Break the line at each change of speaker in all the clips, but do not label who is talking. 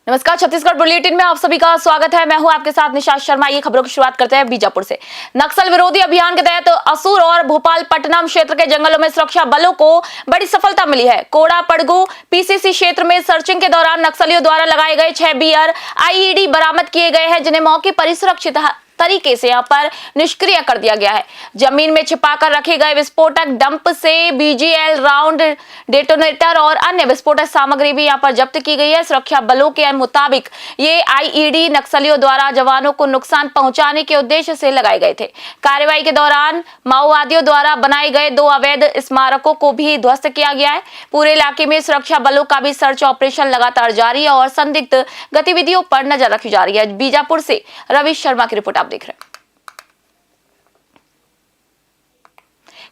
नमस्कार, छत्तीसगढ़ बुलेटिन में आप सभी का स्वागत है। मैं हूं आपके साथ निशा शर्मा। ये खबरों की शुरुआत करते हैं बीजापुर से। नक्सल विरोधी अभियान के तहत असुर और भोपालपट्टनम क्षेत्र के जंगलों में सुरक्षा बलों को बड़ी सफलता मिली है। कोड़ा पड़गू पीसीसी क्षेत्र में सर्चिंग के दौरान नक्सलियों द्वारा लगाए गए 6 बीआर आईईडी बरामद किए गए हैं, जिन्हें मौके पर ही सुरक्षित तरीके से यहां पर निष्क्रिय कर दिया गया है। जमीन में छिपाकर रखे गए विस्फोटक डंप से बीजीएल राउंड, डेटोनेटर और अन्य विस्फोटक सामग्री भी यहां पर जब्त की गई है। सुरक्षा बलों के मुताबिक ये आईईडी नक्सलियों द्वारा जवानों को नुकसान पहुंचाने के उद्देश्य से लगाए गए थे। कार्रवाई के दौरान माओवादियों द्वारा बनाए गए 2 अवैध स्मारकों को भी ध्वस्त किया गया है। पूरे इलाके में सुरक्षा बलों का भी सर्च ऑपरेशन लगातार जारी है और संदिग्ध गतिविधियों पर नजर रखी जा रही है। बीजापुर से रवि शर्मा की रिपोर्ट देख रहे हैं।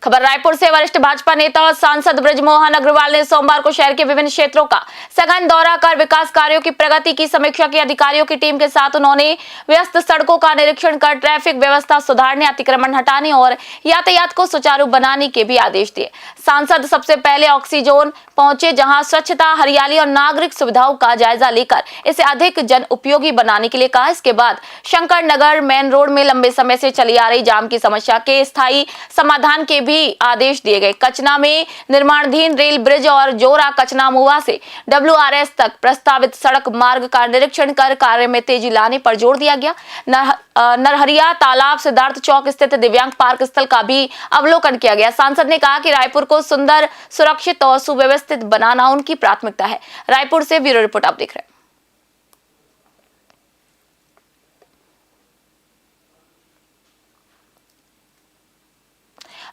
खबर रायपुर से। वरिष्ठ भाजपा नेता और सांसद बृजमोहन अग्रवाल ने सोमवार को शहर के विभिन्न क्षेत्रों का सघन दौरा कर विकास कार्यों की प्रगति की समीक्षा की। अधिकारियों की टीम के साथ उन्होंने व्यस्त सड़कों का निरीक्षण कर ट्रैफिक व्यवस्था सुधारने, अतिक्रमण हटाने और यातायात को सुचारू बनाने के भी आदेश दिए। सांसद सबसे पहले ऑक्सीजोन पहुंचे, जहां स्वच्छता, हरियाली और नागरिक सुविधाओं का जायजा लेकर इसे अधिक जन उपयोगी बनाने के लिए कहा। इसके बाद शंकर नगर मेन रोड में लंबे समय से चली आ रही जाम की समस्या के स्थायी समाधान के भी आदेश दिए गए। कचना में निर्माणाधीन रेल ब्रिज और जोरा कचना मुआ से WRS तक प्रस्तावित सड़क मार्ग का निरीक्षण कर कार्य में तेजी लाने पर जोर दिया गया। नरहरिया तालाब, सिद्धार्थ चौक स्थित दिव्यांग पार्क स्थल का भी अवलोकन किया गया। सांसद ने कहा कि रायपुर को सुंदर, सुरक्षित और सुव्यवस्थित बनाना उनकी प्राथमिकता है। रायपुर से ब्यूरो रिपोर्ट आप देख रहे हैं।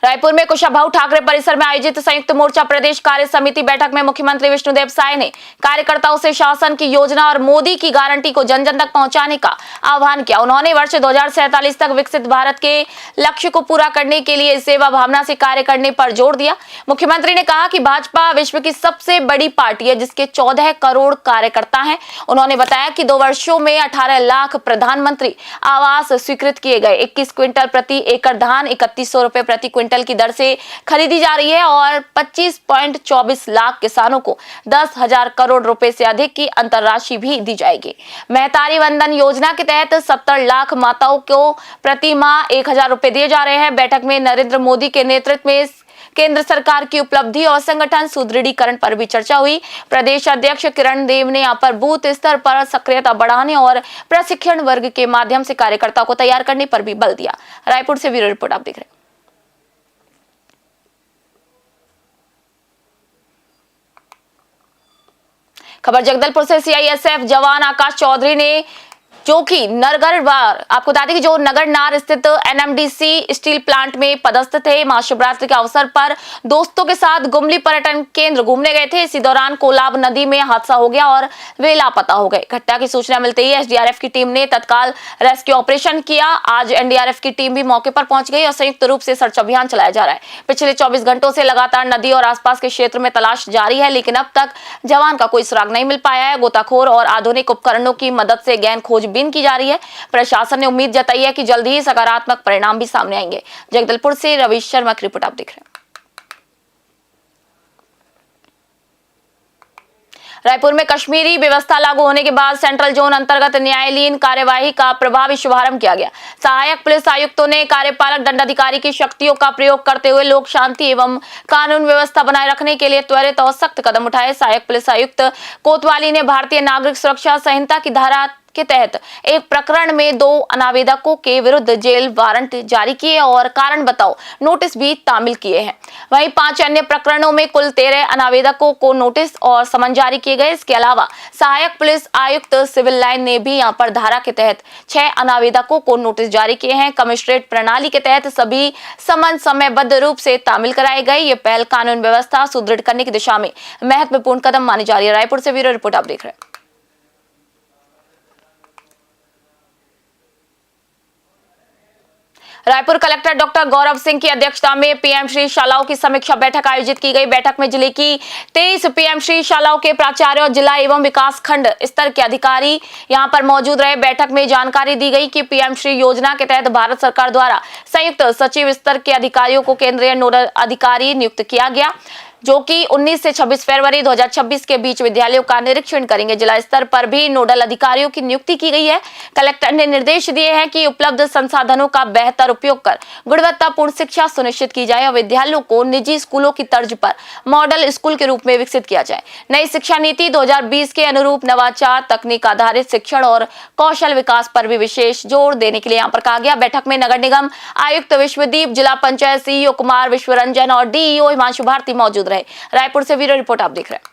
रायपुर में कुशाभाऊ ठाकरे परिसर में आयोजित संयुक्त मोर्चा प्रदेश कार्य समिति बैठक में मुख्यमंत्री विष्णुदेव साय ने कार्यकर्ताओं से शासन की योजना और मोदी की गारंटी को जन जन तक पहुंचाने का आह्वान किया। उन्होंने वर्ष 2047 तक विकसित भारत के लक्ष्य को पूरा करने के लिए सेवा भावना से कार्य करने पर जोर दिया। मुख्यमंत्री ने कहा कि भाजपा विश्व की सबसे बड़ी पार्टी है, जिसके 14 करोड़ कार्यकर्ता हैं। उन्होंने बताया कि 2 वर्षों में 18 लाख प्रधानमंत्री आवास स्वीकृत किए गए। 21 क्विंटल प्रति एकड़ धान 3100 रुपए प्रति क्विंटल की दर से खरीदी जा रही है और 25.24 लाख किसानों को 10,000 करोड़ रुपए से अधिक की अंतरराशि भी दी जाएगी। महतारी वंदन योजना के तहत 70 लाख माताओं को प्रति माह 1,000 रुपए दिए जा रहे हैं। बैठक में नरेंद्र मोदी के नेतृत्व में केंद्र सरकार की उपलब्धि और संगठन सुदृढ़ीकरण पर भी चर्चा हुई। प्रदेश अध्यक्ष किरण देव ने यहाँ पर बूथ स्तर पर सक्रियता बढ़ाने और प्रशिक्षण वर्ग के माध्यम से कार्यकर्ताओं को तैयार करने पर भी बल दिया। रायपुर से ब्यूरो रिपोर्ट आप देख रहे हैं। खबर जगदलपुर से। सीआईएसएफ जवान आकाश चौधरी ने, जो कि नरगढ़वार, आपको बता दें कि जो नगरनार स्थित एनएमडीसी स्टील प्लांट में पदस्थ थे, महाशिवरात्रि के अवसर पर दोस्तों के साथ गुमली पर्यटन केंद्र घूमने गए थे। इसी दौरान कोलाब नदी में हादसा हो गया और वे लापता हो गए। घटना की सूचना मिलते ही एसडीआरएफ की टीम ने तत्काल रेस्क्यू ऑपरेशन किया। आज एनडीआरएफ की टीम भी मौके पर पहुंच गई और संयुक्त रूप से सर्च अभियान चलाया जा रहा है। पिछले 24 घंटों से लगातार नदी और आसपास के क्षेत्र में तलाश जारी है, लेकिन अब तक जवान का कोई सुराग नहीं मिल पाया है। गोताखोर और आधुनिक उपकरणों की मदद से गहन खोज की जा रही है। प्रशासन ने उम्मीद जताई है कि जल्द ही सकारात्मक परिणाम भी सामने आएंगे। जगदलपुर से रवि शर्मा की रिपोर्ट आप देख रहे हैं। रायपुर में कश्मीरी व्यवस्था लागू होने के बाद सेंट्रल जोन अंतर्गत न्यायालयीन कार्यवाही का प्रभावी शुभारंभ किया गया। सहायक पुलिस आयुक्तों ने कार्यपालक दंडाधिकारी की शक्तियों का प्रयोग करते हुए लोक शांति एवं कानून व्यवस्था बनाए रखने के लिए त्वरित और सख्त कदम उठाए। सहायक पुलिस आयुक्त कोतवाली ने भारतीय नागरिक सुरक्षा संहिता की धारा के तहत एक प्रकरण में 2 अनावेदकों के विरुद्ध जेल वारंट जारी किए और कारण बताओ नोटिस भी तामील किए हैं। वहीं 5 अन्य प्रकरणों में कुल 13 अनावेदकों को नोटिस और समन जारी किए गए। इसके अलावा सहायक पुलिस आयुक्त सिविल लाइन ने भी यहां पर धारा के तहत 6 अनावेदकों को नोटिस जारी किए हैं। कमिश्नरेट प्रणाली के तहत सभी समन समयबद्ध रूप से तामील कराए गए। ये पहल कानून व्यवस्था सुदृढ़ करने की दिशा में महत्वपूर्ण कदम मानी जा रही है। रायपुर से ब्यूरो रिपोर्ट आप देख रहे हैं। रायपुर कलेक्टर डॉक्टर गौरव सिंह की अध्यक्षता में पीएम श्री शालाओं की समीक्षा बैठक आयोजित की गई। बैठक में जिले की 23 पीएम श्री शालाओं के प्राचार्य और जिला एवं विकास खंड स्तर के अधिकारी यहां पर मौजूद रहे। बैठक में जानकारी दी गई कि पीएम श्री योजना के तहत भारत सरकार द्वारा संयुक्त सचिव स्तर के अधिकारियों को केंद्रीय नोडल अधिकारी नियुक्त किया गया। जो कि 19 से 26 फरवरी 2026 के बीच विद्यालयों का निरीक्षण करेंगे। जिला स्तर पर भी नोडल अधिकारियों की नियुक्ति की गई है। कलेक्टर ने निर्देश दिए हैं कि उपलब्ध संसाधनों का बेहतर उपयोग कर गुणवत्तापूर्ण शिक्षा सुनिश्चित की जाए और विद्यालयों को निजी स्कूलों की तर्ज पर मॉडल स्कूल के रूप में विकसित किया जाए। नई शिक्षा नीति 2020 के अनुरूप नवाचार, तकनीक आधारित शिक्षण और कौशल विकास पर भी विशेष जोर देने के लिए यहाँ पर कहा गया। बैठक में नगर निगम आयुक्त विश्वदीप, जिला पंचायत सीईओ कुमार विश्वरंजन और डीईओ हिमांशु भारती मौजूद रहे। रायपुर से ब्यूरो रिपोर्ट आप देख रहे हैं।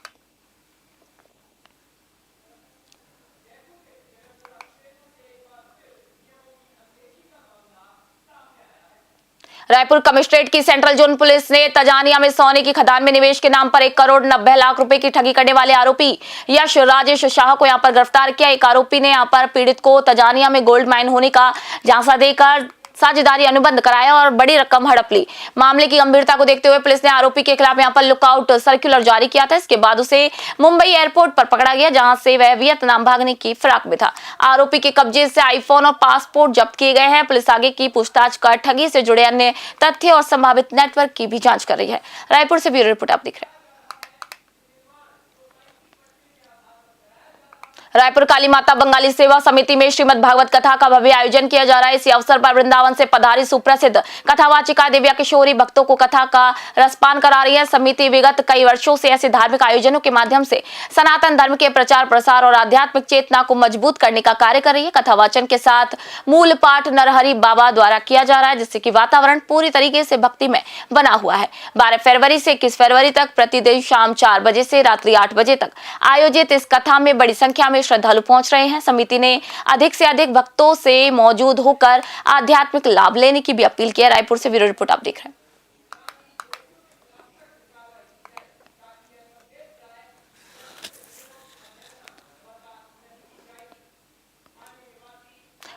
रायपुर कमिश्नरेट की सेंट्रल जोन पुलिस ने तजानिया में सोने की खदान में निवेश के नाम पर 1 करोड़ 90 लाख रुपए की ठगी करने वाले आरोपी यश राजेश शाह को यहां पर गिरफ्तार किया। एक आरोपी ने यहां पर पीड़ित को तजानिया में गोल्ड माइन होने का झांसा देकर साझेदारी अनुबंध कराया और बड़ी रकम हड़प ली। मामले की गंभीरता को देखते हुए पुलिस ने आरोपी के खिलाफ यहां पर लुकआउट सर्कुलर जारी किया था। इसके बाद उसे मुंबई एयरपोर्ट पर पकड़ा गया, जहां से वह वियतनाम भागने की फिराक में था। आरोपी के कब्जे से आईफोन और पासपोर्ट जब्त किए गए हैं। पुलिस आगे की पूछताछ कर ठगी से जुड़े अन्य तथ्य और संभावित नेटवर्क की भी जांच कर रही है। रायपुर से ब्यूरो रिपोर्ट आप देख रहे हैं। रायपुर काली माता बंगाली सेवा समिति में श्रीमद् भागवत कथा का भव्य आयोजन किया जा रहा है। इसी अवसर पर वृंदावन से पधारी सुप्रसिद्ध कथावाचिका दिव्या किशोरी भक्तों को कथा का रसपान करा रही है। समिति विगत कई वर्षों से ऐसे धार्मिक आयोजनों के माध्यम से सनातन धर्म के प्रचार प्रसार और आध्यात्मिक चेतना को मजबूत करने का कार्य कर रही है। कथावाचन के साथ मूल पाठ नरहरि बाबा द्वारा किया जा रहा है, जिससे कि वातावरण पूरी तरीके से भक्ति में बना हुआ है। 12 फरवरी से 21 फरवरी तक प्रतिदिन शाम 4 बजे से रात्रि 8 बजे तक आयोजित इस कथा में बड़ी संख्या में श्रद्धालु पहुंच रहे हैं। समिति ने अधिक से अधिक भक्तों से मौजूद होकर आध्यात्मिक लाभ लेने की भी अपील की है। रायपुर से ब्यूरो रिपोर्ट आप देख रहे हैं।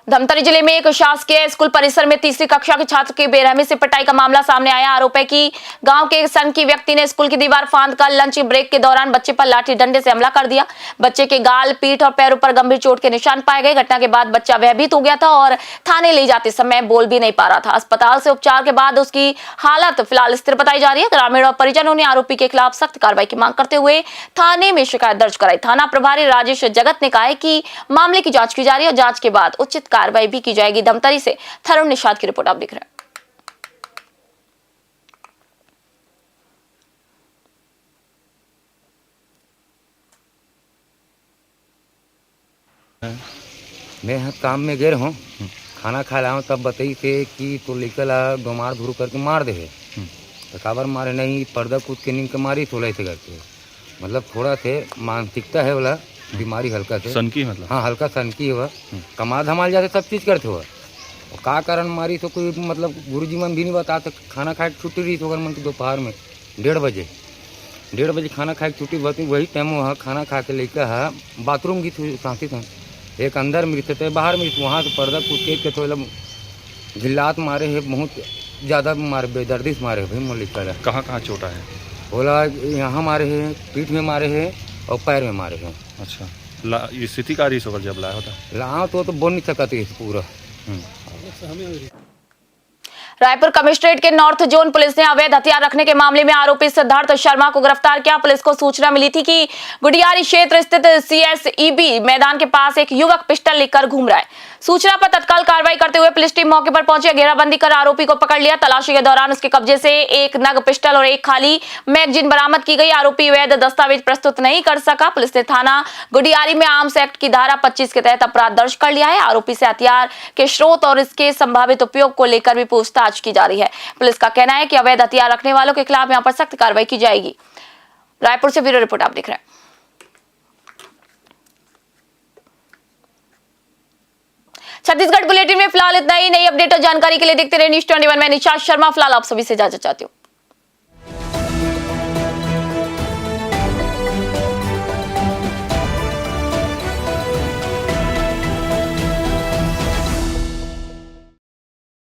धमतरी जिले में एक शासकीय स्कूल परिसर में तीसरी कक्षा के छात्र की बेरहमी से पिटाई का मामला सामने आया। आरोप है कि गांव के एक सनकी व्यक्ति ने स्कूल की दीवार फांदकर लंच ब्रेक के दौरान बच्चे पर लाठी डंडे से हमला कर दिया। बच्चे के गाल, पीठ और पैरों पर गंभीर चोट के निशान पाए गए। घटना के बाद बच्चा भयभीत हो गया था और थाने ले जाते समय बोल भी नहीं पा रहा था। अस्पताल से उपचार के बाद उसकी हालत फिलहाल स्थिर बताई जा रही है। ग्रामीण और परिजनों ने आरोपी के खिलाफ सख्त कार्रवाई की मांग करते हुए थाने में शिकायत दर्ज कराई। थाना प्रभारी राजेश जगत ने कहा है कि मामले की जांच की जा रही है और जांच के बाद उचित कार्रवाई भी की जाएगी। धमतरी से थरुण निषाद की रिपोर्ट आप देख रहे
हैं। मैं यहाँ काम में गए हूँ, खाना खा रहा हूँ, तब बताई थे कि तो लेकर डोमार धुरू करके मार दे। तो काबर मारे नहीं, पर्दा कूद के नींद के मारी तो ऐसे करके, मतलब थोड़ा थे मानसिकता है वाला बीमारी हल्का थे।
सनकी मतलब?
हाँ, हल्का सनकी हुआ, कमा धमाल जाते सब चीज़ करते हुआ। और का कारण मारी तो कोई मतलब गुरुजी मन भी नहीं बताते। खाना खाए छुट्टी रही तो अगर मन की दोपहर में 1:30 बजे खाना खाए छुट्टी होती, वही टाइम वहाँ खाना खा के लेकर है बाथरूम की सांसी था। एक अंदर मृत थे, बाहर मृत, वहाँ से पर्दा कूद के तो झिल्लात मारे है, बहुत ज़्यादा मारे, बेदर्दी से मारे है भाई। मलिक कर
कहाँ चोटा है?
बोला यहाँ मारे हैं, पीठ में मारे हैं और पैर में मारे हैं।
अच्छा, ये स्थिति का रिस होकर जब लाया होता
लाओ तो बोल नहीं सकते पूरा।
रायपुर कमिश्नरेट के नॉर्थ जोन पुलिस ने अवैध हथियार रखने के मामले में आरोपी सिद्धार्थ शर्मा को गिरफ्तार किया। पुलिस को सूचना मिली थी कि गुडियारी क्षेत्र स्थित सीएसईबी मैदान के पास एक युवक पिस्टल लेकर घूम रहा है। सूचना पर तत्काल कार्रवाई करते हुए पुलिस टीम मौके पर पहुंची, घेराबंदी कर आरोपी को पकड़ लिया। तलाशी के दौरान उसके कब्जे से 1 नग पिस्टल और 1 खाली मैगजीन बरामद की गई। आरोपी वैध दस्तावेज प्रस्तुत नहीं कर सका। पुलिस ने थाना गुडियारी में आर्म्स एक्ट की धारा 25 के तहत अपराध दर्ज कर लिया है। आरोपी से हथियार के स्रोत और इसके संभावित उपयोग को लेकर भी पूछताछ की जा रही है। पुलिस का कहना है कि अवैध हथियार रखने वालों के खिलाफ यहां पर सख्त कार्रवाई की जाएगी। रायपुर से ब्यूरो रिपोर्ट आप देख रहे हैं। छत्तीसगढ़ बुलेटिन में फिलहाल इतना ही। नई अपडेट और जानकारी के लिए देखते रहिए न्यूज़ 21। मैं निशा शर्मा फिलहाल आप सभी से इजाजत चाहती हूँ।